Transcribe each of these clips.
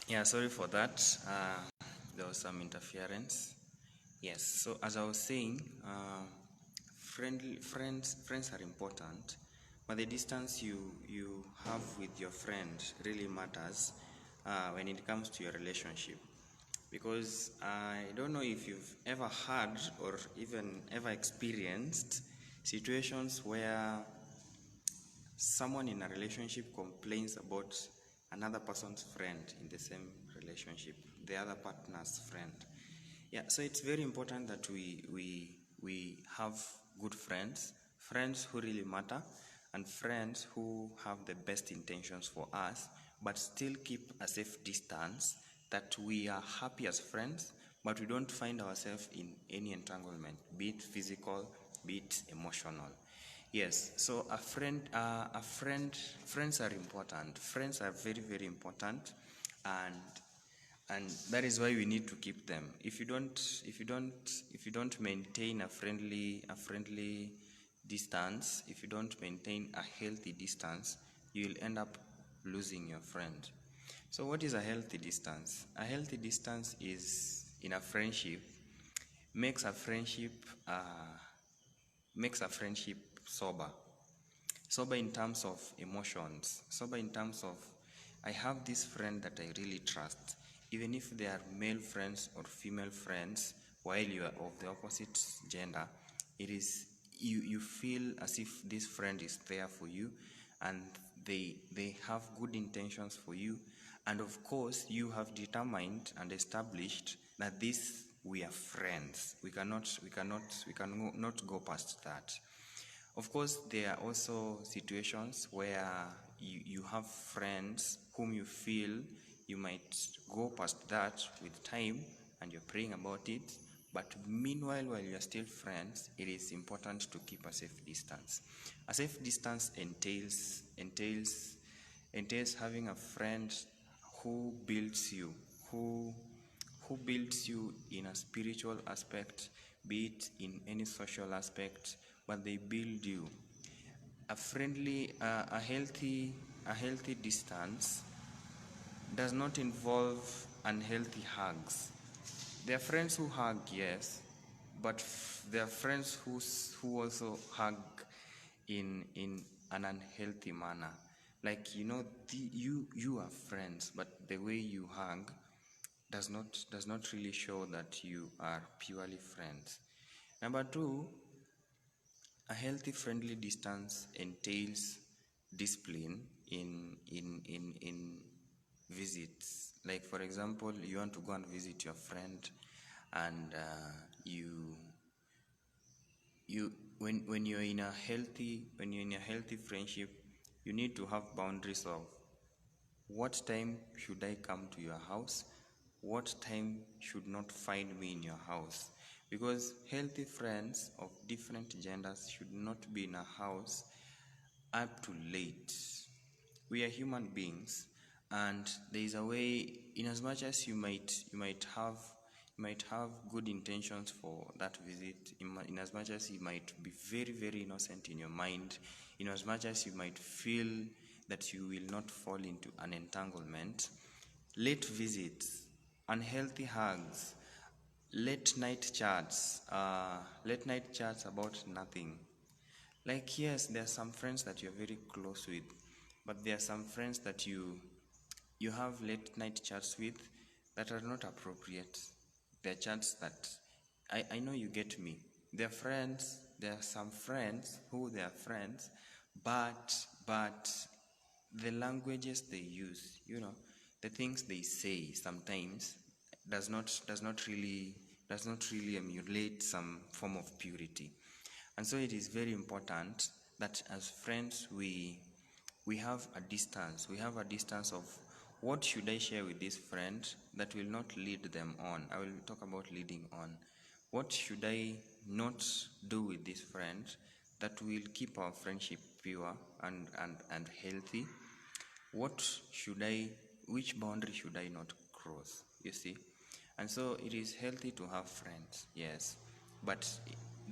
Yeah, sorry for that. There was some interference. Yes, so as I was saying, friends are important, but the distance you have with your friend really matters when it comes to your relationship. Because I don't know if you've ever had or even ever experienced situations where someone in a relationship complains about another person's friend in the same relationship, the other partner's friend. Yeah, so it's very important that we have good friends, friends who really matter, and friends who have the best intentions for us, but still keep a safe distance, that we are happy as friends, but we don't find ourselves in any entanglement, be it physical, be it emotional. Yes, so friends are important. Friends are very, very important, and that is why we need to keep them. If you don't maintain a friendly distance, if you don't maintain a healthy distance, you will end up losing your friend. So what is a healthy distance? A healthy distance is, in a friendship, makes a friendship uh, makes a friendship sober. Sober in terms of emotions, sober in terms of, I have this friend that I really trust. Even if they are male friends or female friends, while you are of the opposite gender, it is you feel as if this friend is there for you, and they have good intentions for you, and of course you have determined and established that this, we are friends. We cannot go past that. Of course, there are also situations where you have friends whom you feel you might go past that with time, and you're praying about it. But meanwhile, while you are still friends, it is important to keep a safe distance. A safe distance entails having a friend who builds you, who builds you in a spiritual aspect, be it in any social aspect, but they build you. A healthy distance does not involve unhealthy hugs. There are friends who hug, yes, but there are friends who also hug in an unhealthy manner. Like, you are friends, but the way you hug does not really show that you are purely friends. Number two, a healthy friendly distance entails discipline in visits. Like, for example, you want to go and visit your friend, and you when you're in a healthy friendship, you need to have boundaries of, what time should I come to your house? What time should not find me in your house? Because healthy friends of different genders should not be in a house up to late. We are human beings, and there is a way, in as much as you might have good intentions for that visit, in as much as you might be very, very innocent in your mind, in as much as you might feel that you will not fall into an entanglement. Late visits, unhealthy hugs, late night chats about nothing. Like, yes, there are some friends that you're very close with, but there are some friends that you have late night chats with that are not appropriate. They're chats that, I know, you get me. There are some friends who they are friends, but the languages they use, the things they say sometimes does not really emulate some form of purity. And so it is very important that as friends we have a distance. We have a distance of, what should I share with this friend that will not lead them on. I will talk about leading on. What should I not do with this friend that will keep our friendship pure and healthy? Which boundary should I not cross? You see? And so it is healthy to have friends, yes. But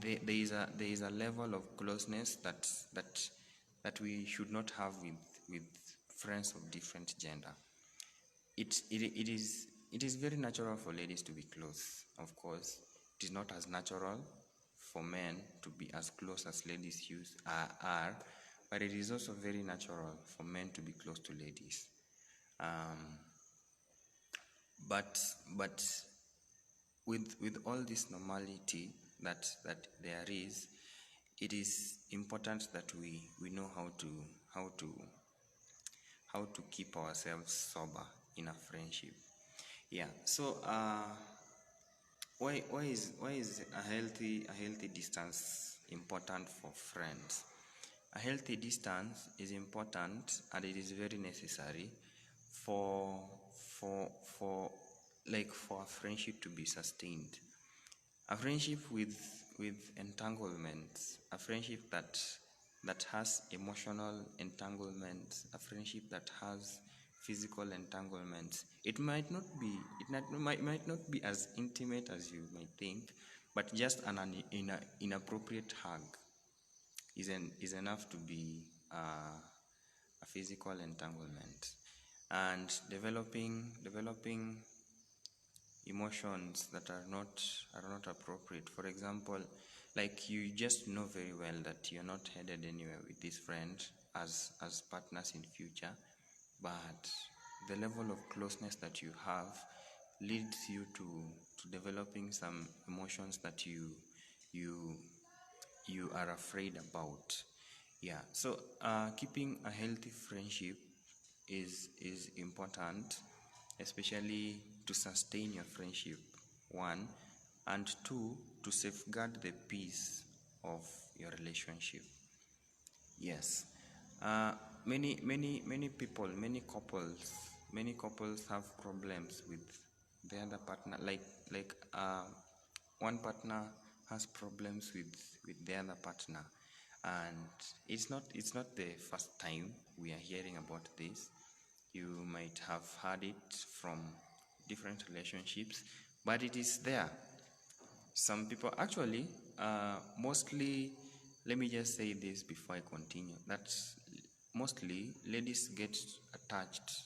there is a level of closeness that we should not have with friends of different gender. it is very natural for ladies to be close. Of course, it is not as natural for men to be as close as ladies are, but it is also very natural for men to be close to ladies. But with all this normality that there is, it is important that we know how to keep ourselves sober in a friendship. Yeah. So why is a healthy distance important for friends? A healthy distance is important, and it is very necessary for a friendship to be sustained. A friendship with entanglements, a friendship that has emotional entanglements, a friendship that has physical entanglements. It might not be as intimate as you might think, but just an inappropriate hug is enough to be a physical entanglement. And developing emotions that are not appropriate. For example, like you just know very well that you're not headed anywhere with this friend as partners in future, but the level of closeness that you have leads you to developing some emotions that you are afraid about. Yeah. So keeping a healthy friendship is important, especially to sustain your friendship, one, and two, to safeguard the peace of your relationship. Yes. Many people, many couples have problems with the other partner. Like one partner has problems with the other partner, and it's not the first time we are hearing about this. You might have heard it from different relationships, but it is there. Some people actually, mostly, let me just say this before I continue, that mostly ladies get attached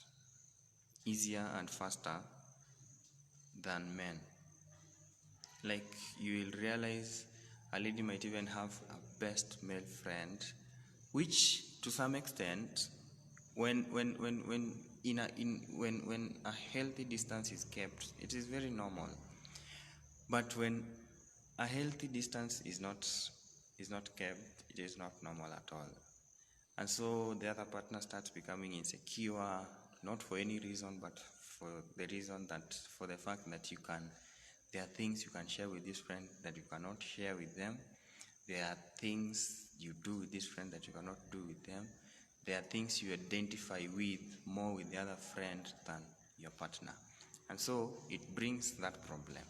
easier and faster than men. Like, you will realize a lady might even have a best male friend, which to some extent, when a healthy distance is kept, it is very normal. But when a healthy distance is not kept, it is not normal at all. And so the other partner starts becoming insecure, not for any reason, but for the fact that there are things you can share with this friend that you cannot share with them. There are things you do with this friend that you cannot do with them. There are things you identify with more with the other friend than your partner. And so it brings that problem.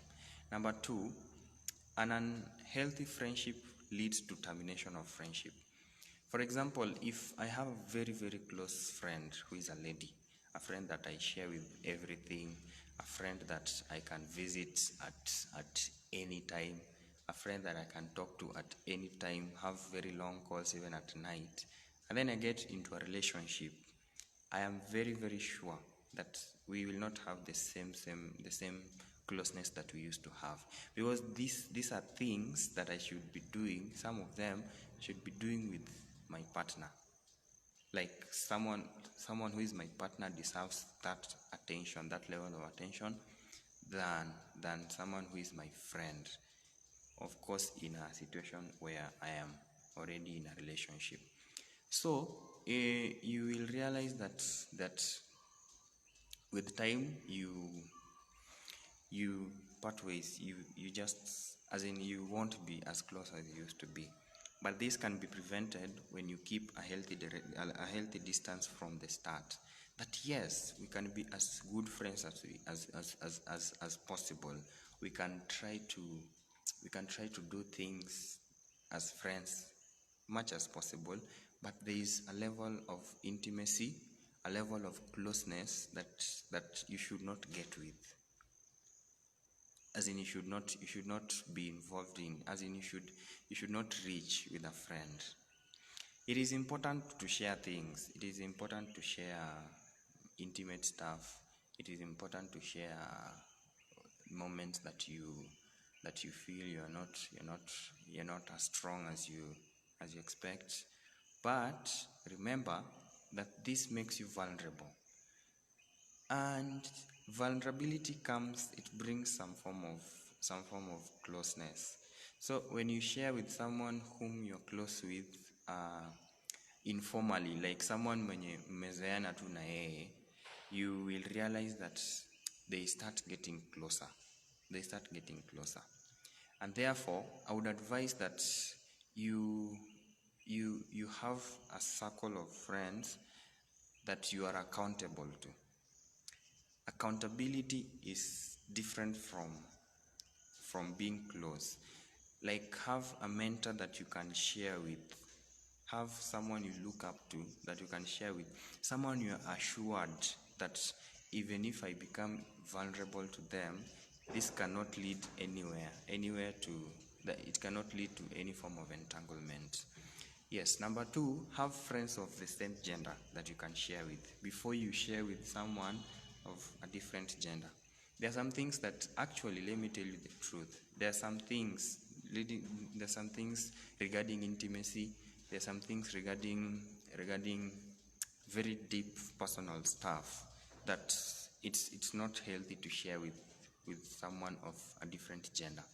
Number two, an unhealthy friendship leads to termination of friendship. For example, if I have a very, very close friend who is a lady, a friend that I share with everything, a friend that I can visit at any time, a friend that I can talk to at any time, have very long calls even at night, and then I get into a relationship, I am very, very sure that we will not have the same closeness that we used to have, because these are things that I should be doing. Some of them should be doing with my partner. Like someone who is my partner deserves that attention, that level of attention, than someone who is my friend. Of course, in a situation where I am already in a relationship. So you will realize that with time you part ways. You just, as in, you won't be as close as you used to be. But this can be prevented when you keep a healthy distance from the start. That yes, we can be as good friends as possible. We can try to do things as friends much as possible, but there is a level of intimacy, a level of closeness that you should not get with. As in, you should not be involved in, as in, you should not reach with a friend. It is important to share things. It is important to share intimate stuff. It is important to share moments that you feel you're not as strong as you expect. But remember that this makes you vulnerable. And vulnerability it brings some form of closeness. So when you share with someone whom you're close with informally, like someone mwenye mmezoeana tu na yeye, you will realize that they start getting closer. And therefore, I would advise that you have a circle of friends that you are accountable to. Accountability is different from being close. Like, have a mentor that you can share with. Have someone you look up to that you can share with. Someone you are assured that even if I become vulnerable to them, this cannot lead it cannot lead to any form of entanglement. Yes, number 2, have friends of the same gender that you can share with before you share with someone of a different gender. There are some things that actually, let me tell you the truth. There are some things regarding intimacy. There are some things regarding very deep personal stuff that it's not healthy to share with someone of a different gender.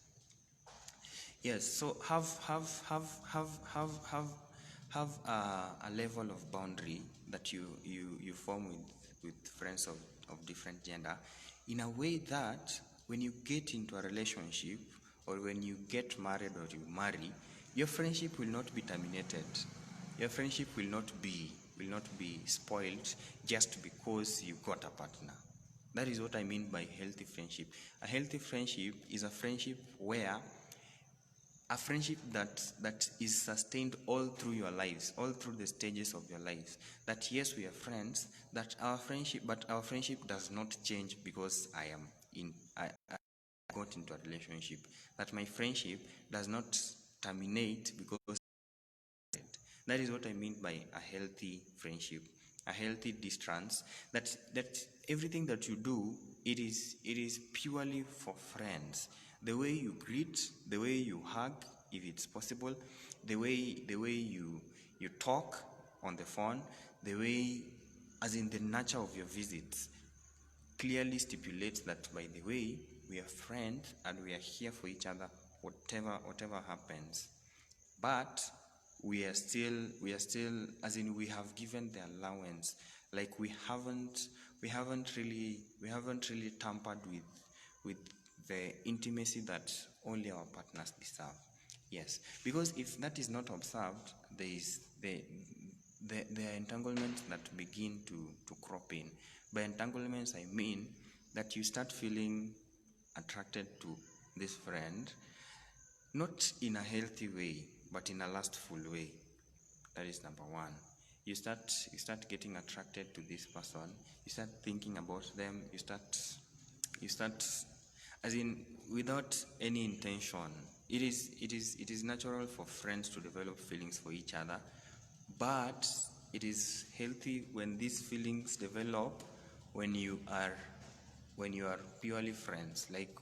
Yes, so have a level of boundary that you form with friends of different gender, in a way that when you get into a relationship, or when you get married or you marry, your friendship will not be terminated. Your friendship will not be spoiled just because you got a partner. That is what I mean by healthy friendship. A healthy friendship is a friendship that is sustained all through your lives, all through the stages of your lives. That yes, we are friends, but our friendship does not change because I got into a relationship. That my friendship does not terminate because that is what I mean by a healthy friendship, a healthy distance. That everything that you do, it is purely for friends. The way you greet, the way you hug, if it's possible, the way you talk on the phone, the way, as in the nature of your visits, clearly stipulates that, by the way, we are friends and we are here for each other, whatever happens. But we are still, as in, we have given the allowance. Like, we haven't really tampered with the intimacy that only our partners deserve. Yes, because if that is not observed, there are entanglements that begin to crop in. By entanglements, I mean that you start feeling attracted to this friend, not in a healthy way, but in a lustful way. That is number 1. You start getting attracted to this person. You start thinking about them. You start, as in, without any intention. It is natural for friends to develop feelings for each other, but it is healthy when these feelings develop when you are purely friends. Like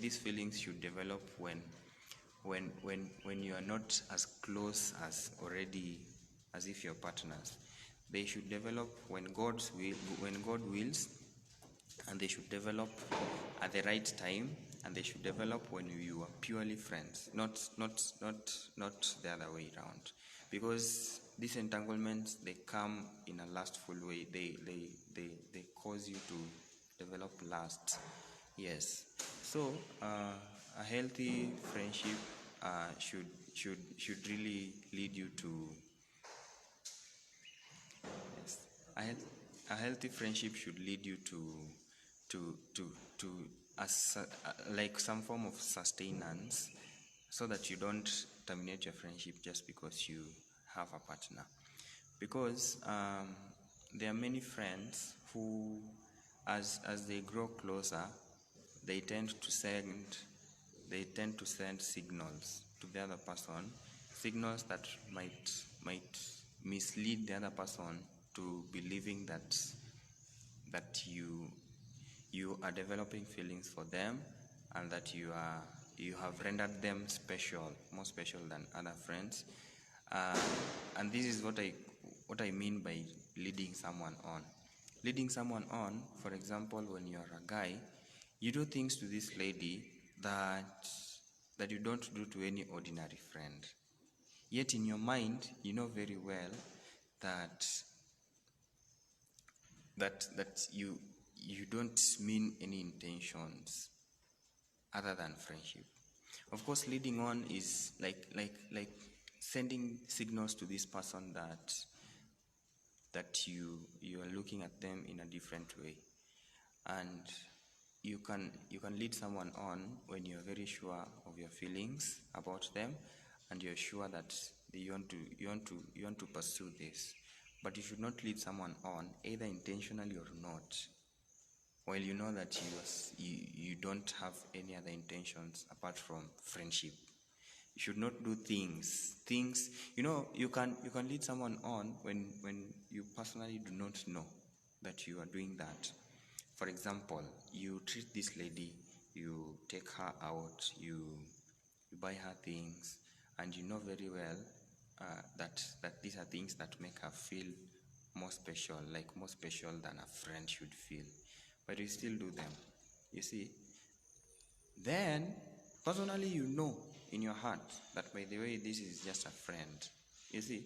these feelings should develop when you are not as close as if you're partners. They should develop when God wills, and they should develop at the right time, and they should develop when you are purely friends, not the other way around. Because these entanglements, they come in a lustful way. They cause you to develop lust. Yes. So a healthy friendship should really lead you to, yes, a healthy friendship should lead you to like some form of sustenance, so that you don't terminate your friendship just because you have a partner. Because there are many friends who, as they grow closer, they tend to send signals to the other person, signals that might mislead the other person to believing that that you are developing feelings for them, and that you have rendered them special, more special than other friends. And this is what I mean by leading someone on. Leading someone on, for example, when you are a guy, you do things to this lady that you don't do to any ordinary friend. Yet in your mind, you know very well that you don't mean any intentions other than friendship. Of course, leading on is like sending signals to this person that you are looking at them in a different way. And you can lead someone on when you're very sure of your feelings about them, and you're sure that you want to pursue this. But you should not lead someone on, either intentionally or not, while you know that you don't have any other intentions apart from friendship. You should not do things. You can lead someone on when you personally do not know that you are doing that. For example, you treat this lady, you take her out, you buy her things, and you know very well that these are things that make her feel more special, like more special than a friend should feel. But you still do them. You see? Then, personally, you know in your heart that, by the way, this is just a friend. You see?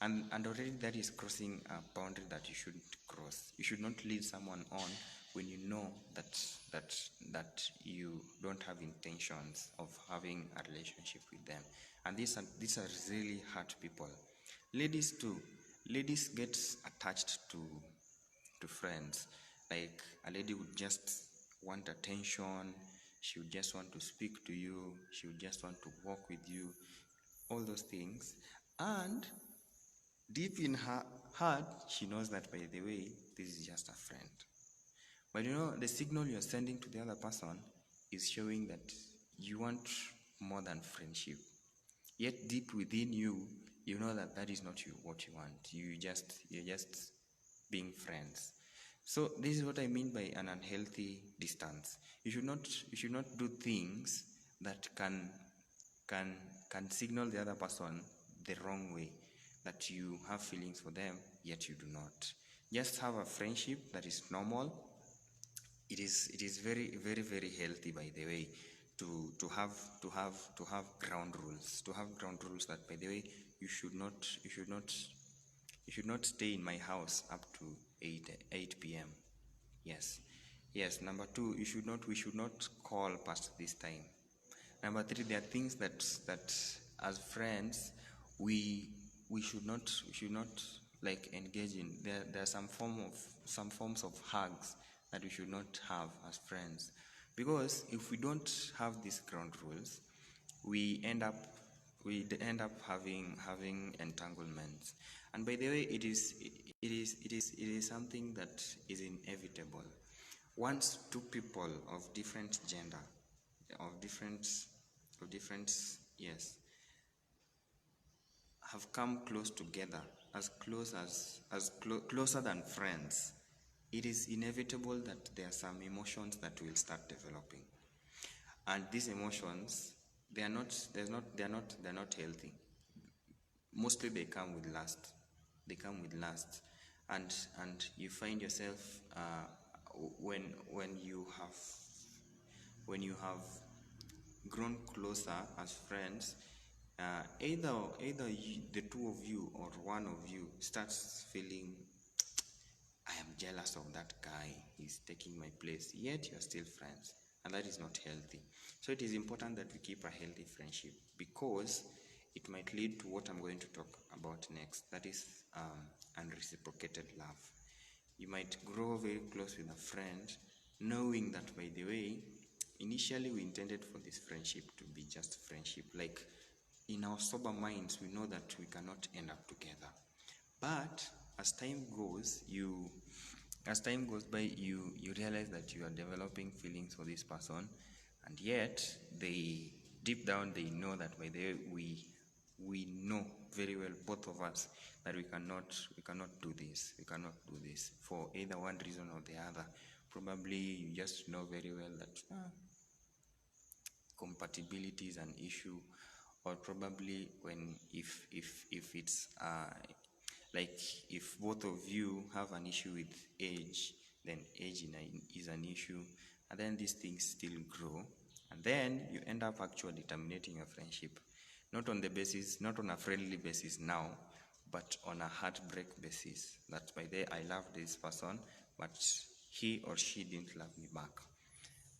And already that is crossing a boundary that you shouldn't cross. You should not lead someone on when you know that you don't have intentions of having a relationship with them. And these are really hurt people. Ladies too. Ladies get attached to friends. Like, a lady would just want attention, she would just want to speak to you, she would just want to walk with you, all those things. And deep in her heart, she knows that, by the way, this is just a friend. But the signal you're sending to the other person is showing that you want more than friendship. Yet deep within you, you know that is not what you want. You're just being friends. So this is what I mean by an unhealthy distance. You should not do things that can signal the other person the wrong way, that you have feelings for them, yet you do not. Just have a friendship that is normal. It is very, very, very healthy, by the way, to have ground rules. To have ground rules that, by the way, you should not stay in my house up to 8 p.m. Yes. Number 2, we should not call past this time. Number 3, there are things that as friends we should not like engage in. There are some forms of hugs that we should not have as friends, because if we don't have these ground rules, we end up having entanglements. And by the way, it is something that is inevitable. Once two people of different gender, of different have come close together, closer than friends, it is inevitable that there are some emotions that will start developing. And these emotions, they're not healthy. Mostly they come with lust. And you find yourself when you have grown closer as friends, either the two of you or one of you starts feeling, I am jealous of that guy, he's taking my place, yet you're still friends, and that is not healthy. So it is important that we keep a healthy friendship, because it might lead to what I'm going to talk about next, that is unreciprocated love. You might grow very close with a friend, knowing that, by the way, initially we intended for this friendship to be just friendship. Like, in our sober minds, we know that we cannot end up together. But as time goes by, you realize that you are developing feelings for this person, and yet deep down they know that, by the way, we know very well, both of us, that we cannot do this. We cannot do this for either one reason or the other. Probably you just know very well that compatibility is an issue, or probably if it's like if both of you have an issue with age, then age is an issue, and then these things still grow, and then you end up actually terminating your friendship, not on a friendly basis now, but on a heartbreak basis, that by the way, I love this person, but he or she didn't love me back.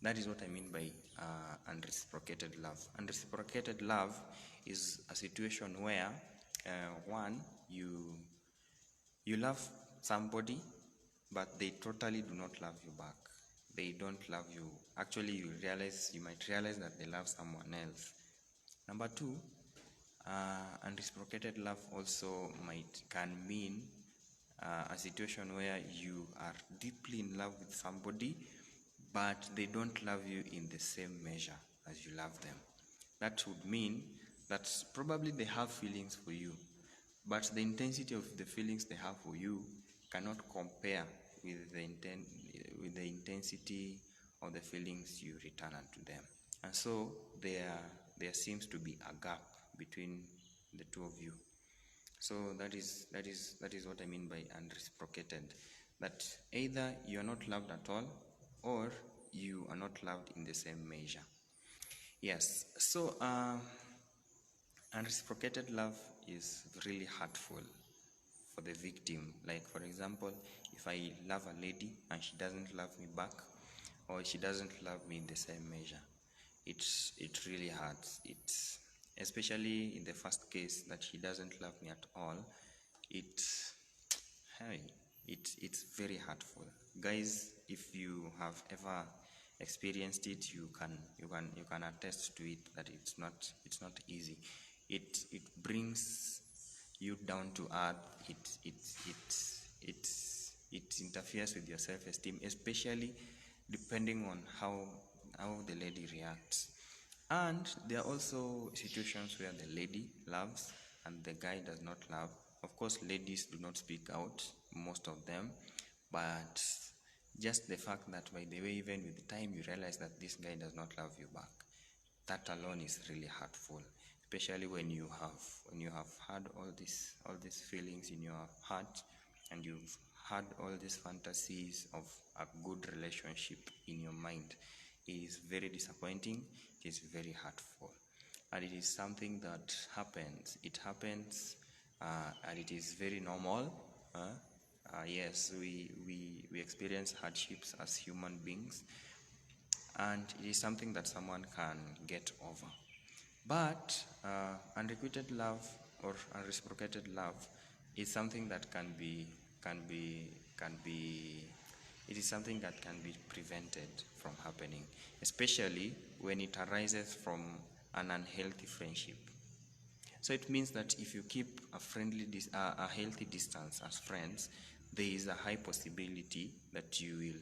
That is what I mean by unreciprocated love. Unreciprocated love is a situation where one, you love somebody, but they totally do not love you back. They don't love you. Actually, you might realize that they love someone else. Number two, unreciprocated love also can mean a situation where you are deeply in love with somebody, but they don't love you in the same measure as you love them. That would mean that probably they have feelings for you, but the intensity of the feelings they have for you cannot compare with the intensity of the feelings you return unto them. And so there seems to be a gap between the two of you. So that is what I mean by unreciprocated. That either you are not loved at all, or you are not loved in the same measure. Yes. So unreciprocated love is really hurtful for the victim. Like, for example, if I love a lady and she doesn't love me back, or she doesn't love me in the same measure, it really hurts. It's especially in the first case, that she doesn't love me at all. It's very hurtful. Guys, if you have ever experienced it, you can attest to it, that it's not easy. It brings you down to earth. It interferes with your self-esteem, especially depending on how the lady reacts. And there are also situations where the lady loves and the guy does not love. Of course, ladies do not speak out, most of them, but just the fact that, by the way, even with time you realize that this guy does not love you back, that alone is really hurtful, especially when you have had all these feelings in your heart, and you've had all these fantasies of a good relationship in your mind. It is very disappointing. It is very hurtful, and it is something that happens. It happens, and it is very normal. Yes, we experience hardships as human beings, and it is something that someone can get over. But unrequited love or unreciprocated love is something that it is something that can be prevented from happening, especially when it arises from an unhealthy friendship. So it means that if you keep a healthy distance as friends, there is a high possibility that you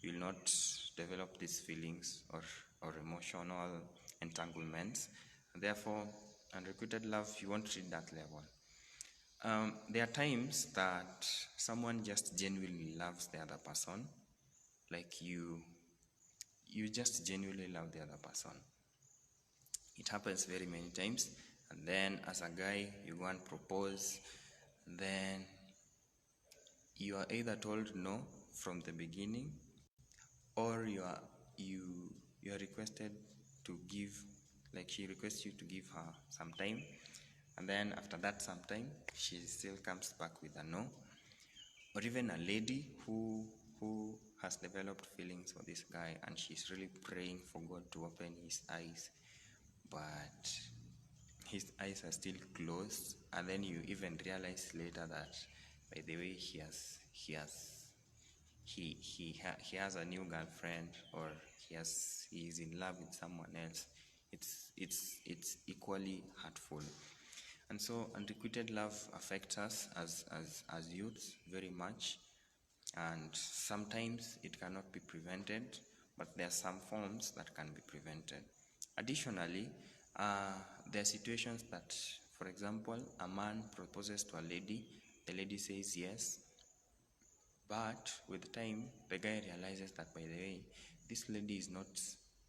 will not develop these feelings or emotional entanglements. Therefore, unrequited love, you won't reach that level. There are times that someone just genuinely loves the other person, like you just genuinely love the other person. It happens very many times, and then as a guy, you go and propose, then you are either told no from the beginning, or you are requested to give, like she requests you to give her some time, and then after that some time she still comes back with a no. Or even a lady who has developed feelings for this guy, and she's really praying for God to open his eyes, but his eyes are still closed, and then you even realize later that, by the way, he has a new girlfriend, or he is in love with someone else. It's equally hurtful. And so unrequited love affects us as youths very much, and sometimes it cannot be prevented, but there are some forms that can be prevented. Additionally, there are situations that For example, a man proposes to a lady, the lady says yes, but with time, the guy realizes that, by the way, this lady is not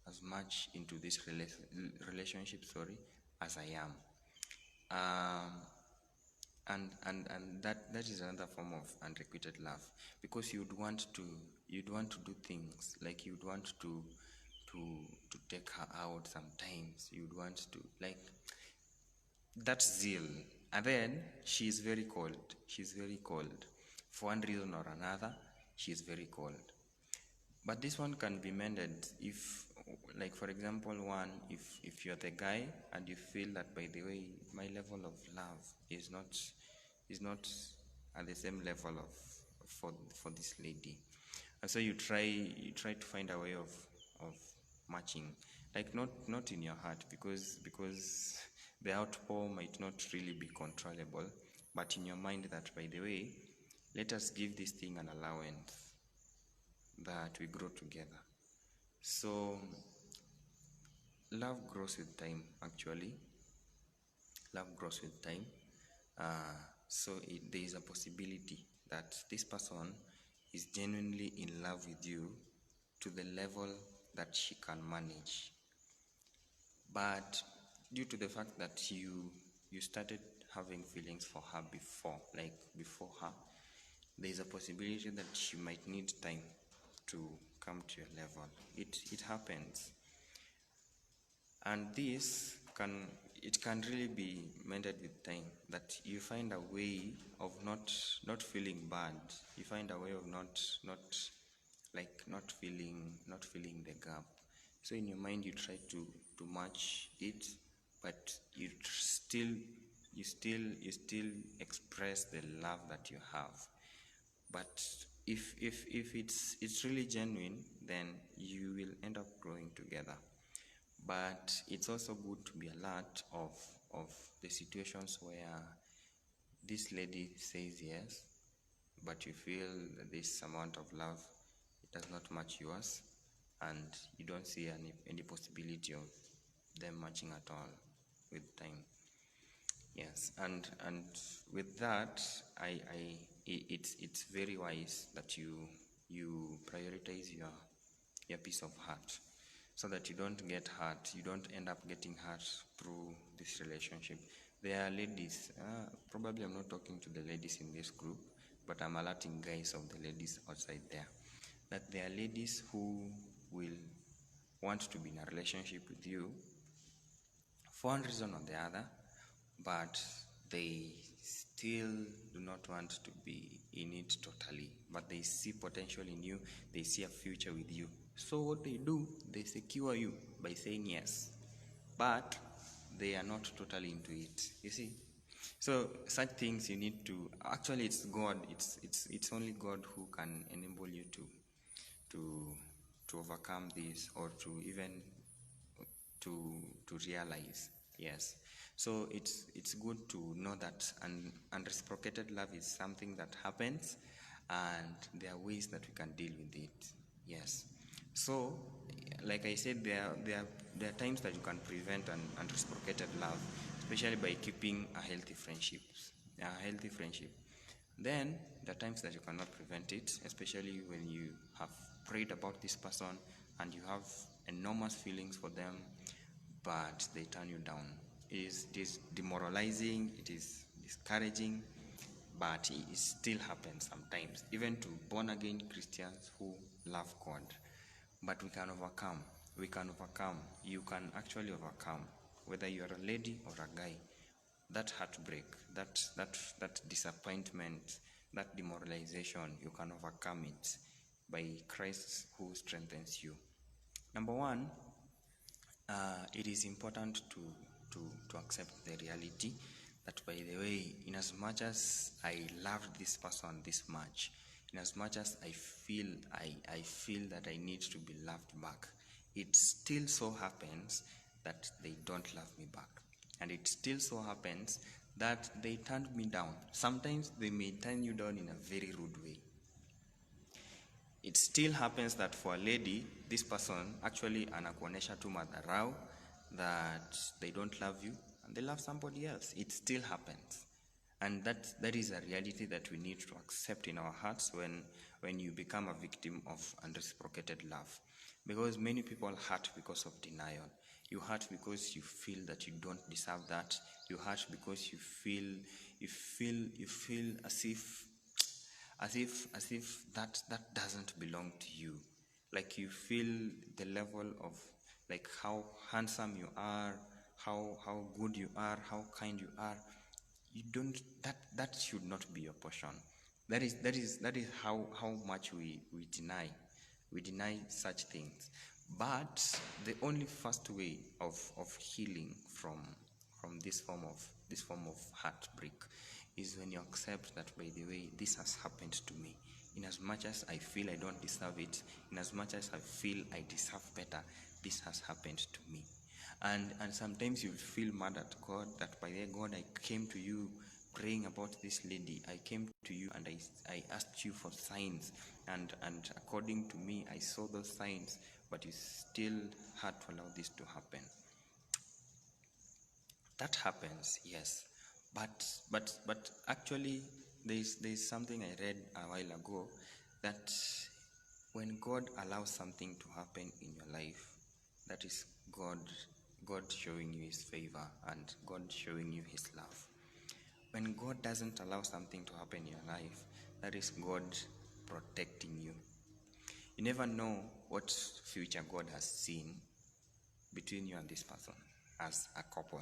as much into this relationship, as I am. And that is another form of unrequited love, because you'd want to do things like you'd want to take her out sometimes. You'd want to, like, that zeal, and then she's very cold for one reason or another. She's very cold. But this one can be mended if, like, for example, if you're the guy and you feel that, by the way, my level of love is not at the same level of for this lady, and so you try to find a way of matching, like, not in your heart, because the outpour might not really be controllable, but in your mind, that, by the way, let us give this thing an allowance that we grow together. So love grows with time, actually. Love grows with time. So there is a possibility that this person is genuinely in love with you to the level that she can manage. But due to the fact that you started having feelings for her before her, there is a possibility that she might need time to come to your level. It happens. And this can really be mended with time, that you find a way of not feeling bad. You find a way of not feeling the gap. So in your mind, you try to match it, but you still express the love that you have. But if it's really genuine, then you will end up growing together. But it's also good to be alert of the situations where this lady says yes, but you feel this amount of love, it does not match yours, and you don't see any possibility of them matching at all with time. Yes, and with that, it's very wise that you prioritize your peace of heart, so that you don't get hurt. You don't end up getting hurt through this relationship. There are ladies, probably I'm not talking to the ladies in this group, but I'm alerting guys of the ladies outside there, that there are ladies who will want to be in a relationship with you for one reason or the other, but they still do not want to be in it totally, but they see potential in you, they see a future with you. So what they do, they secure you by saying yes, but they are not totally into it, you see. So such things you need to, actually, it's God, it's only God who can enable you to overcome this, or to even to realize. Yes. So it's good to know that unreciprocated love is something that happens, and there are ways that we can deal with it. Yes. So, like I said, there are times that you can prevent an unreciprocated love, especially by keeping a healthy friendship. Then there are times that you cannot prevent it, especially when you have prayed about this person and you have enormous feelings for them, but they turn you down. It is demoralizing, it is discouraging, but it still happens sometimes, even to born-again Christians who love God. But we can overcome. You can actually overcome, whether you are a lady or a guy. That heartbreak, that disappointment, that demoralization, you can overcome it by Christ who strengthens you. Number one, it is important to accept the reality that, by the way, in as much as I loved this person this much, in as much as I feel that I need to be loved back, it still so happens that they don't love me back. And it still so happens that they turned me down. Sometimes they may turn you down in a very rude way. It still happens that for a lady, this person actually anakuonesha tu madharau, that they don't love you, and they love somebody else. It still happens. And that is a reality that we need to accept in our hearts when you become a victim of unreciprocated love. Because many people hurt because of denial. You hurt because you feel that you don't deserve that. You hurt because you feel as if that doesn't belong to you. Like you feel the level of like how handsome you are, how good you are, how kind you are. You don't that should not be your portion. That is how much we deny such things. But the only first way of healing from this form of heartbreak is when you accept that, by the way, this has happened to me. In as much as I feel I don't deserve it, in as much as I feel I deserve better, this has happened to me. And sometimes you feel mad at God that, by the way, God, I came to you praying about this lady. I came to you and I asked you for signs, and according to me, I saw those signs, but you still had to allow this to happen. That happens, yes, but actually, there's something I read a while ago, that when God allows something to happen in your life, that is God showing you His favor and God showing you His love. When God doesn't allow something to happen in your life, that is God protecting you. You never know what future God has seen between you and this person as a couple.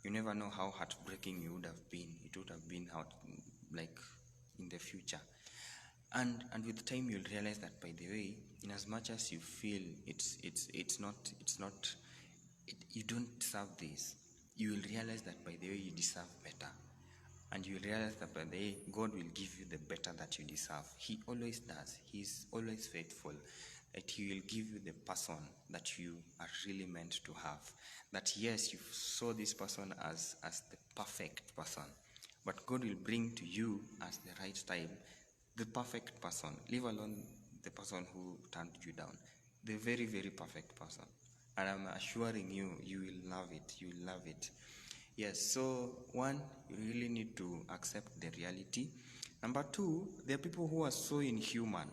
You never know how heartbreaking you would have been. It would have been like in the future. And with time you'll realize that, by the way, in as much as you feel you don't deserve this, you will realize that, by the way, you deserve better. And you will realize that, by the way, God will give you the better that you deserve. He always does. He's always faithful. That He will give you the person that you are really meant to have. That, yes, you saw this person as the perfect person, but God will bring to you at the right time the perfect person, leave alone the person who turned you down, the very, very perfect person. And I'm assuring you, you will love it. You will love it. Yes, so one, you really need to accept the reality. Number two, there are people who are so inhuman.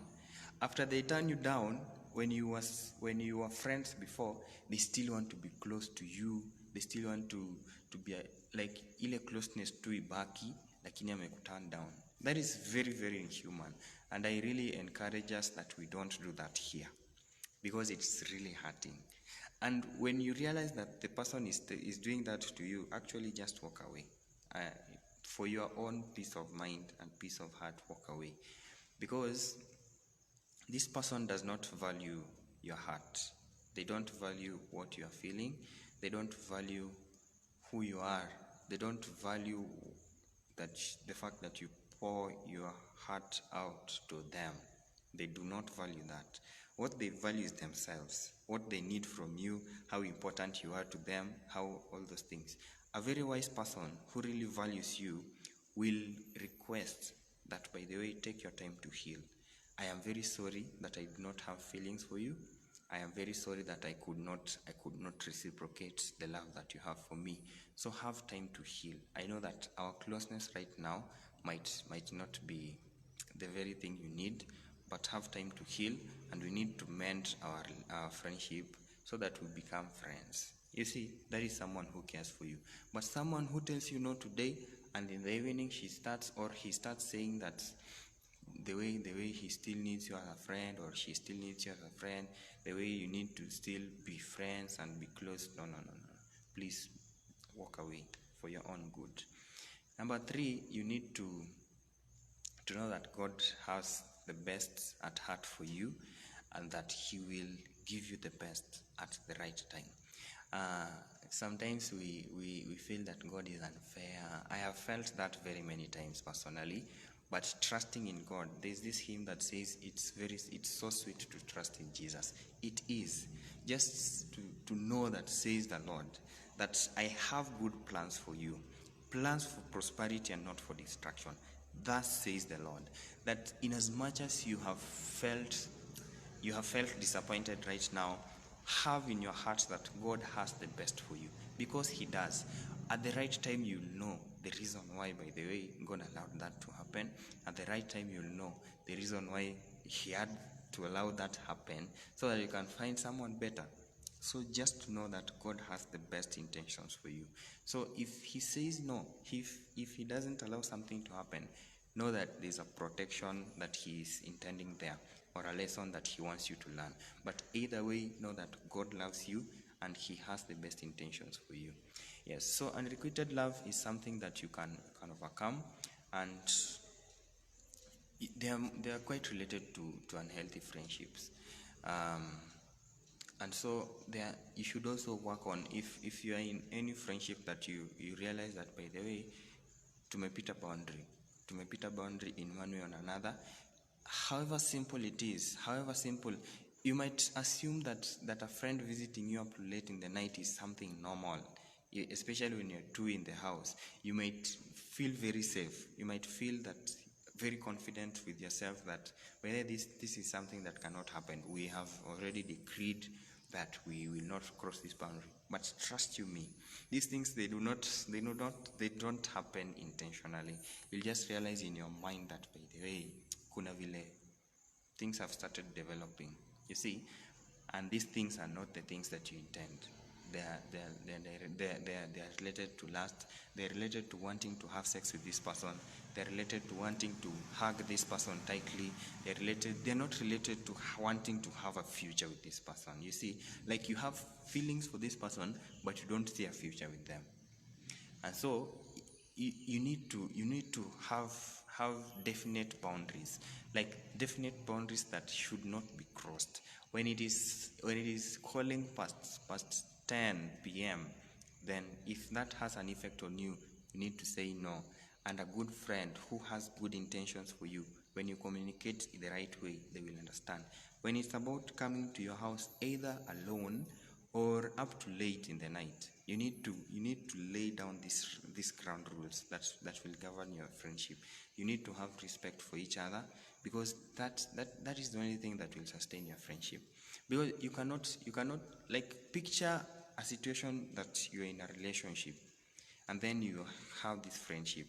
After they turn you down, when you were friends before, they still want to be close to you. They still want to be like ile closeness to ibaki, lakini amekuturn down. That is very, very inhuman. And I really encourage us that we don't do that here, because it's really hurting. And when you realize that the person is doing that to you, actually just walk away. For your own peace of mind and peace of heart, walk away. Because this person does not value your heart. They don't value what you are feeling. They don't value who you are. They don't value the fact that you pour your heart out to them. They do not value that. What they value is themselves, what they need from you, how important you are to them, how all those things. A very wise person who really values you will request that, by the way, take your time to heal. I am very sorry that I do not have feelings for you. I am very sorry that I could not reciprocate the love that you have for me. So have time to heal. I know that our closeness right now might not be the very thing you need, but have time to heal, and we need to mend our friendship so that we become friends. You see, that is someone who cares for you. But someone who tells you no today, and in the evening he starts saying that the way he still needs you as a friend, or she still needs you as a friend, the way you need to still be friends and be close. No. Please walk away for your own good. Number three, you need to know that God has the best at heart for you, and that He will give you the best at the right time. Sometimes we feel that God is unfair. I have felt that very many times personally. But trusting in God, there's this hymn that says it's so sweet to trust in Jesus. It is. Just to know that, says the Lord, that I have good plans for you, plans for prosperity and not for destruction. Thus says the Lord. That in as much as you have felt disappointed right now, have in your heart that God has the best for you, because He does. At the right time, you'll know the reason why, by the way, God allowed that to happen. At the right time, you'll know the reason why he had to allow that to happen, so that you can find someone better. So just know that God has the best intentions for you. So if he says no, if he doesn't allow something to happen, know that there's a protection that he is intending there, or a lesson that he wants you to learn. But either way, know that God loves you and he has the best intentions for you. Yes, so unrequited love is something that you can overcome, and they are quite related to unhealthy friendships. And so you should also work on, if you are in any friendship that you realize that, by the way, tumepita boundary in one way or another, however simple it is, you might assume that a friend visiting you up late in the night is something normal, especially when you're two in the house. You might feel very safe. You might feel that very confident with yourself that, whether this is something that cannot happen. We have already decreed that we will not cross this boundary. But trust you me, these things, they don't happen intentionally. You'll just realize in your mind that, by the way, kuna vile things have started developing. You see, and these things are not the things that you intend. They are related to lust. They're related to wanting to have sex with this person. They're related to wanting to hug this person tightly. They're not related to wanting to have a future with this person. You see, like, you have feelings for this person, but you don't see a future with them. And so you need to have definite boundaries, like definite boundaries that should not be crossed. When it is calling past 10 p.m., then if that has an effect on you, you need to say no. And a good friend who has good intentions for you, when you communicate in the right way, they will understand. When it's about coming to your house either alone or up to late in the night, you need to lay down these ground rules that will govern your friendship. You need to have respect for each other, because that is the only thing that will sustain your friendship. Because you cannot like, picture a situation that you're in a relationship and then you have this friendship.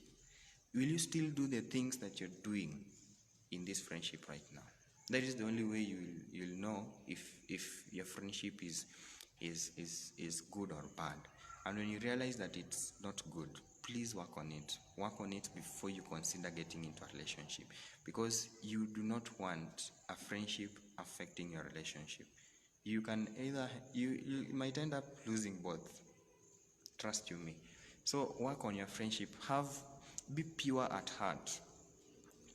Will you still do the things that you're doing in this friendship right now? That is the only way you'll know if your friendship is good or bad. And when you realize that it's not good, please work on it. Work on it before you consider getting into a relationship, because you do not want a friendship affecting your relationship. You might end up losing both. Trust you me. So work on your friendship. Be pure at heart.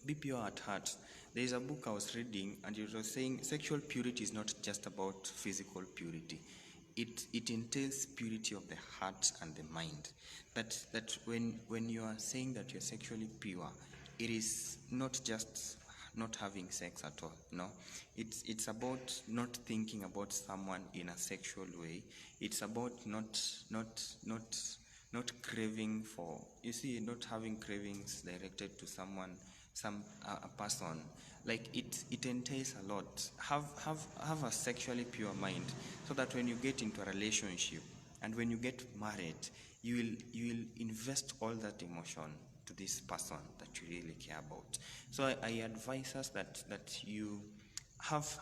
Be pure at heart. There is a book I was reading, and it was saying sexual purity is not just about physical purity. It entails purity of the heart and the mind. That when you are saying that you're sexually pure, it is not just not having sex at all. No, it's about not thinking about someone in a sexual way. It's about not craving for, you see, not having cravings directed to someone, a person. Like, it entails a lot. Have a sexually pure mind, so that when you get into a relationship and when you get married, you will invest all that emotion to this person that you really care about. So I advise us that you have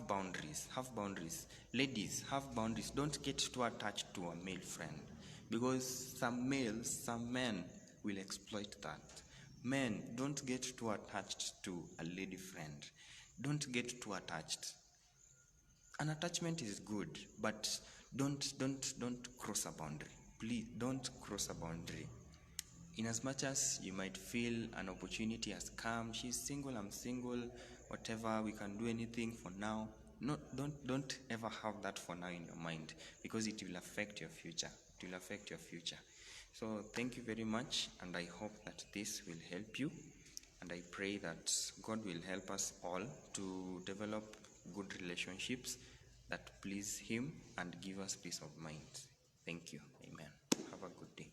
boundaries. Have boundaries. Ladies, have boundaries. Don't get too attached to a male friend, because some men will exploit that. Men, don't get too attached to a lady friend. Don't get too attached. An attachment is good, but don't cross a boundary. Please don't cross a boundary. In as much as you might feel an opportunity has come, she's single, I'm single, whatever, we can do anything for now. No, don't ever have that for now in your mind, because it will affect your future. It will affect your future. So thank you very much, and I hope that this will help you, and I pray that God will help us all to develop good relationships that please Him and give us peace of mind. Thank you. Amen. Have a good day.